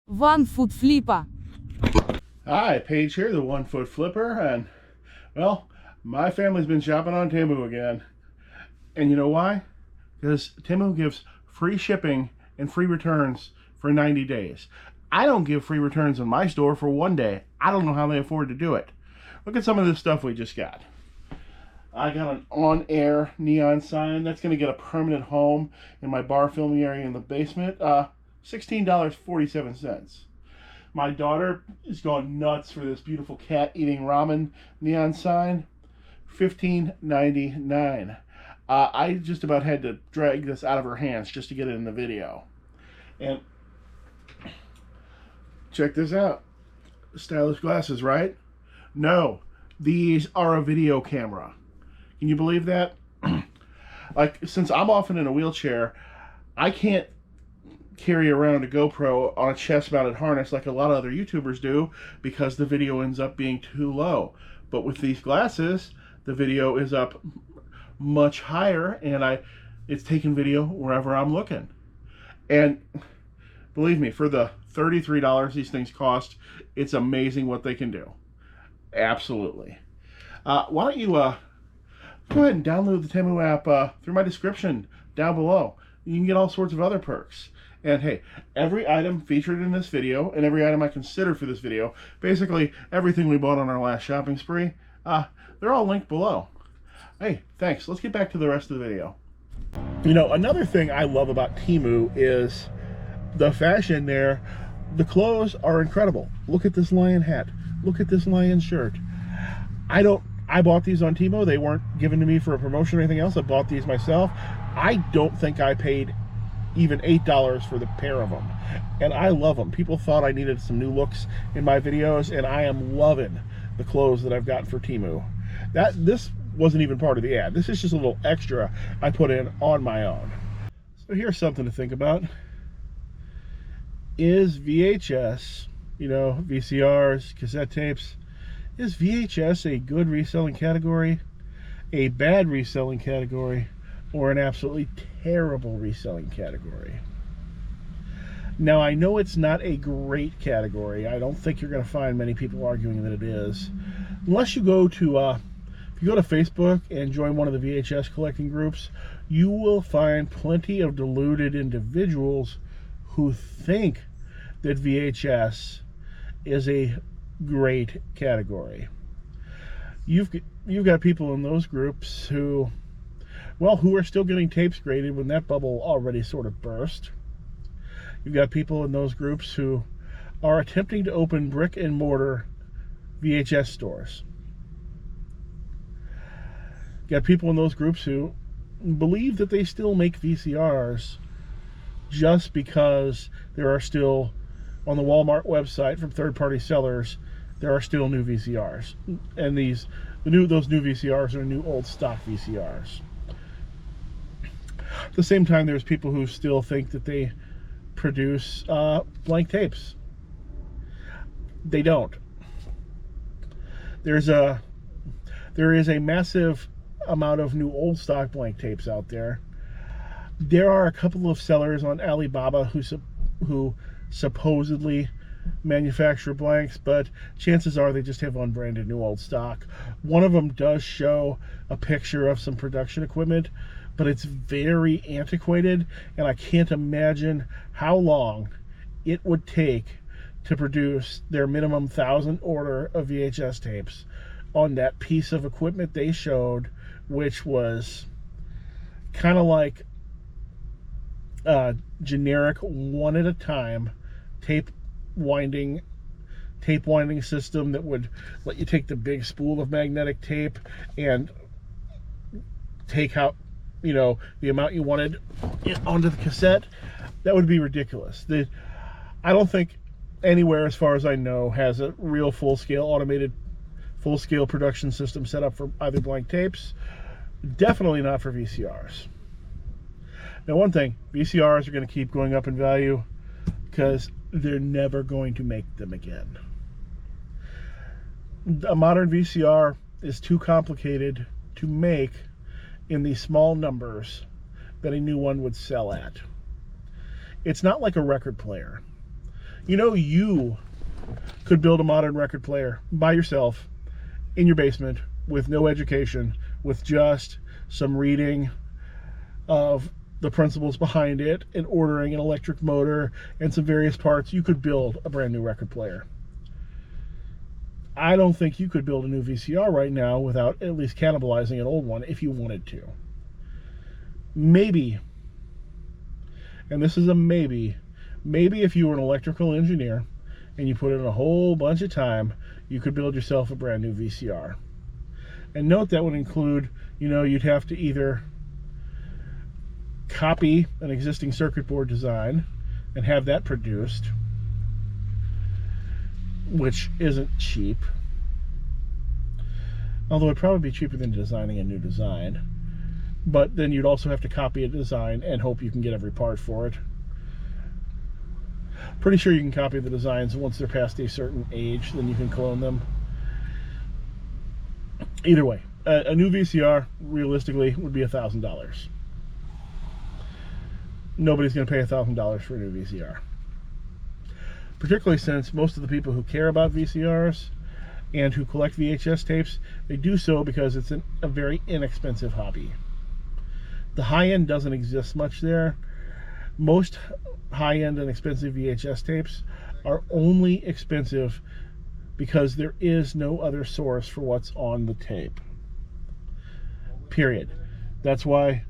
One-foot-flipper. Hi, Paige here, the 1-foot flipper, and well, my family's been shopping on Temu again. And you know why? Because Temu gives free shipping and free returns for 90 days. I don't give free returns in my store for 1 day. I don't know how they afford to do it. Look at some of this stuff we just got. I got an on-air neon sign. That's going to get a permanent home in my bar filming area in the basement. $16.47. My daughter is going nuts for this beautiful cat eating ramen neon sign. $15.99. I just about had to drag this out of her hands just to get it in the video. And check this out. Stylish glasses, right? No, these are a video camera. Can you believe that? Like, since I'm often in a wheelchair, I can't carry around a GoPro on a chest-mounted harness like a lot of other YouTubers do because the video ends up being too low. But with these glasses, the video is up much higher, and it's taking video wherever I'm looking. And believe me, for the $33 these things cost, it's amazing what they can do. Absolutely. Why don't you go ahead and download the Temu app through my description down below. You can get all sorts of other perks. And hey, every item featured in this video and every item I consider for this video, basically everything we bought on our last shopping spree, they're all linked below. Hey, thanks. Let's get back to the rest of the video. You know, another thing I love about Temu is the fashion there. The clothes are incredible. Look at this lion hat. Look at this lion shirt. I bought these on Temu. They weren't given to me for a promotion or anything else. I bought these myself. I don't think I paid even $8 for the pair of them, and I love them. People thought I needed some new looks in my videos, and I am loving the clothes that I've gotten for Temu. This wasn't even part of the ad. This is just a little extra I put in on my own. So here's something to think about. Is VHS, you know, VCRs, cassette tapes, is VHS a good reselling category, a bad reselling category, or an absolutely terrible reselling category? Now, I know it's not a great category. I don't think you're going to find many people arguing that it is. Unless you go to, if you go to Facebook and join one of the VHS collecting groups, you will find plenty of deluded individuals who think that VHS is a great category. You've got people in those groups who are still getting tapes graded when that bubble already sort of burst. You've got people in those groups who are attempting to open brick and mortar VHS stores. You've got people in those groups who believe that they still make VCRs just because there are still, on the Walmart website from third-party sellers, there are still new VCRs. And those new VCRs are new old stock VCRs. At the same time, there's people who still think that they produce blank tapes. They don't. There is a massive amount of new old stock blank tapes out there. There are a couple of sellers on Alibaba who supposedly manufacture blanks, but chances are they just have unbranded new old stock. One of them does show a picture of some production equipment, but it's very antiquated, and I can't imagine how long it would take to produce their minimum 1,000 order of VHS tapes on that piece of equipment they showed, which was kind of like a generic one at a time tape winding system that would let you take the big spool of magnetic tape and take out, you know, the amount you wanted onto the cassette. That would be ridiculous. I don't think anywhere, as far as I know, has a real full-scale automated full-scale production system set up for either blank tapes. Definitely not for VCRs. Now, one thing, VCRs are going to keep going up in value because they're never going to make them again. A modern VCR is too complicated to make in the small numbers that a new one would sell at. It's not like a record player. You know, you could build a modern record player by yourself in your basement with no education, with just some reading of the principles behind it and ordering an electric motor and some various parts. You could build a brand new record player. I don't think you could build a new VCR right now without at least cannibalizing an old one if you wanted to. Maybe, and this is a maybe if you were an electrical engineer and you put in a whole bunch of time, you could build yourself a brand new VCR. And note that would include, you'd have to either copy an existing circuit board design and have that produced, which isn't cheap, although it'd probably be cheaper than designing a new design. But then you'd also have to copy a design and hope you can get every part for it. Pretty sure you can copy the designs once they're past a certain age, then you can clone them. Either way, a new VCR realistically would be $1,000. Nobody's going to pay $1,000 for a new VCR. Particularly since most of the people who care about VCRs and who collect VHS tapes, they do so because it's a very inexpensive hobby. The high-end doesn't exist much there. Most high-end and expensive VHS tapes are only expensive because there is no other source for what's on the tape. Period. That's why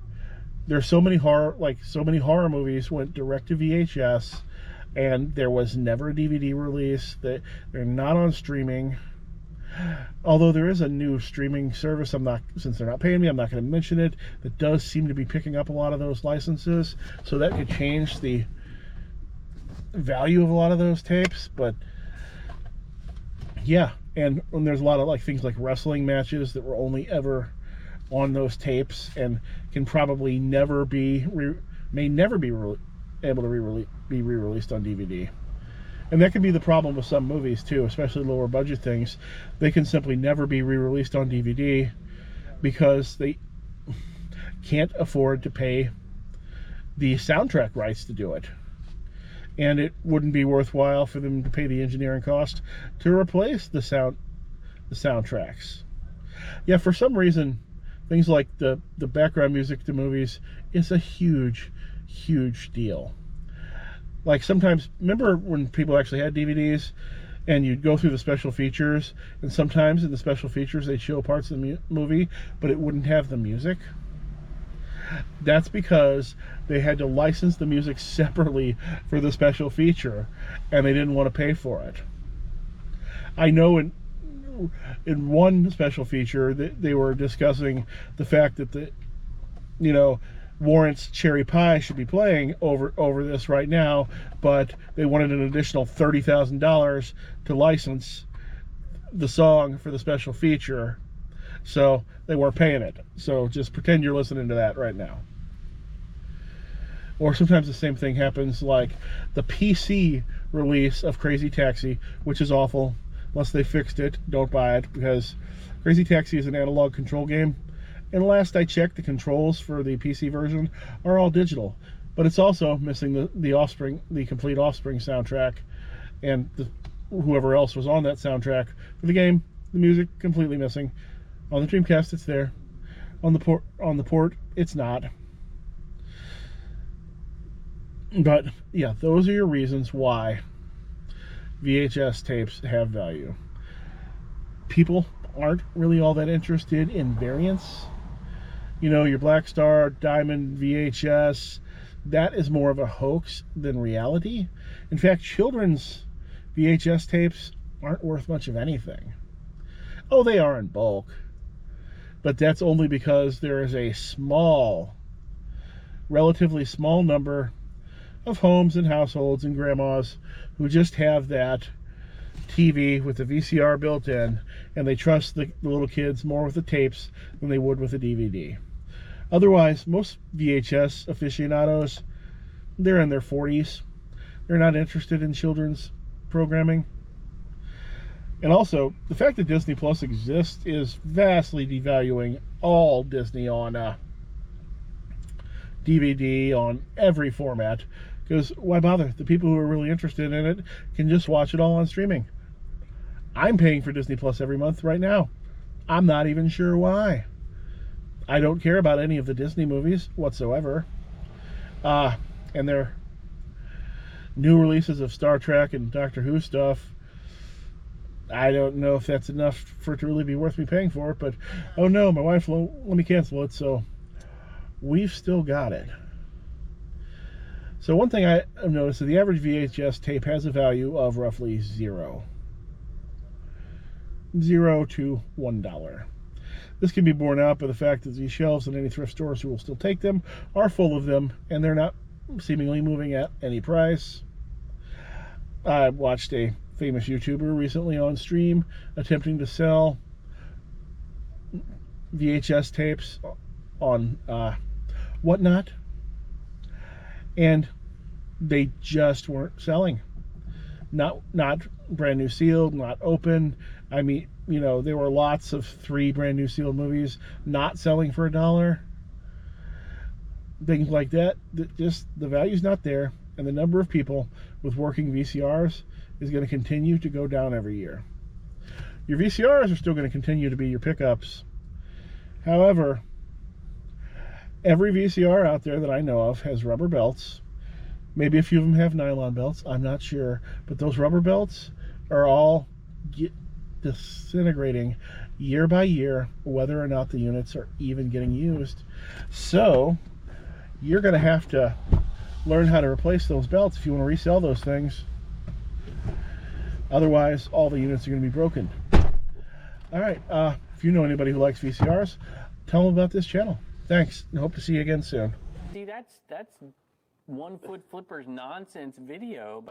there's so many horror movies went direct to VHS, and there was never a DVD release. They're not on streaming. Although there is a new streaming service, since they're not paying me, I'm not going to mention it, that does seem to be picking up a lot of those licenses, so that could change the value of a lot of those tapes. But yeah, and there's a lot of things like wrestling matches that were only ever on those tapes and can probably never be able to be re-released on DVD. And that can be the problem with some movies too, especially lower budget things. They can simply never be re-released on DVD because they can't afford to pay the soundtrack rights to do it. And it wouldn't be worthwhile for them to pay the engineering cost to replace the soundtracks. Yeah, for some reason, things like the background music to movies is a huge deal. Like sometimes, remember when people actually had DVDs and you'd go through the special features, and sometimes in the special features they'd show parts of the movie, but it wouldn't have the music? That's because they had to license the music separately for the special feature, and they didn't want to pay for it. I know in one special feature that they were discussing the fact that Warrant's Cherry Pie should be playing over this right now, but they wanted an additional $30,000 to license the song for the special feature, so they weren't paying it. So just pretend you're listening to that right now. Or sometimes the same thing happens, like the PC release of Crazy Taxi, which is awful. Unless they fixed it, don't buy it, because Crazy Taxi is an analog control game. And last I checked, the controls for the PC version are all digital, but it's also missing the complete Offspring soundtrack, and whoever else was on that soundtrack for the game. The music completely missing. On the Dreamcast, it's there. On the port, it's not. But yeah, those are your reasons why VHS tapes have value. People aren't really all that interested in variants. Your Black Star, Diamond, VHS, that is more of a hoax than reality. In fact, children's VHS tapes aren't worth much of anything. Oh, they are in bulk, but that's only because there is a relatively small number of homes and households and grandmas who just have that TV with the VCR built in, and they trust the little kids more with the tapes than they would with a DVD. Otherwise, most VHS aficionados, they're in their 40s. They're not interested in children's programming. And also, the fact that Disney Plus exists is vastly devaluing all Disney on DVD, on every format, Because why bother? The people who are really interested in it can just watch it all on streaming. I'm paying for Disney Plus every month right now. I'm not even sure why. I don't care about any of the Disney movies whatsoever. And their new releases of Star Trek and Doctor Who stuff, I don't know if that's enough for it to really be worth me paying for it, but oh no, my wife won't let me cancel it, so we've still got it. So one thing I've noticed is the average VHS tape has a value of roughly $0 to $1. This can be borne out by the fact that these shelves in any thrift stores who will still take them are full of them, and they're not seemingly moving at any price. I watched a famous YouTuber recently on stream attempting to sell VHS tapes on whatnot, and they just weren't selling. Not brand new sealed, not open. I mean, you know, there were lots of 3 brand new sealed movies not selling for $1. Things like that. Just the value's not there, and the number of people with working VCRs is going to continue to go down every year. Your VCRs are still going to continue to be your pickups. However, every VCR out there that I know of has rubber belts. Maybe a few of them have nylon belts. I'm not sure. But those rubber belts are all disintegrating year by year, whether or not the units are even getting used. So you're going to have to learn how to replace those belts if you want to resell those things. Otherwise, all the units are going to be broken. All right. If you know anybody who likes VCRs, tell them about this channel. Thanks, and hope to see you again soon. See, that's One Foot Flipper's nonsense video.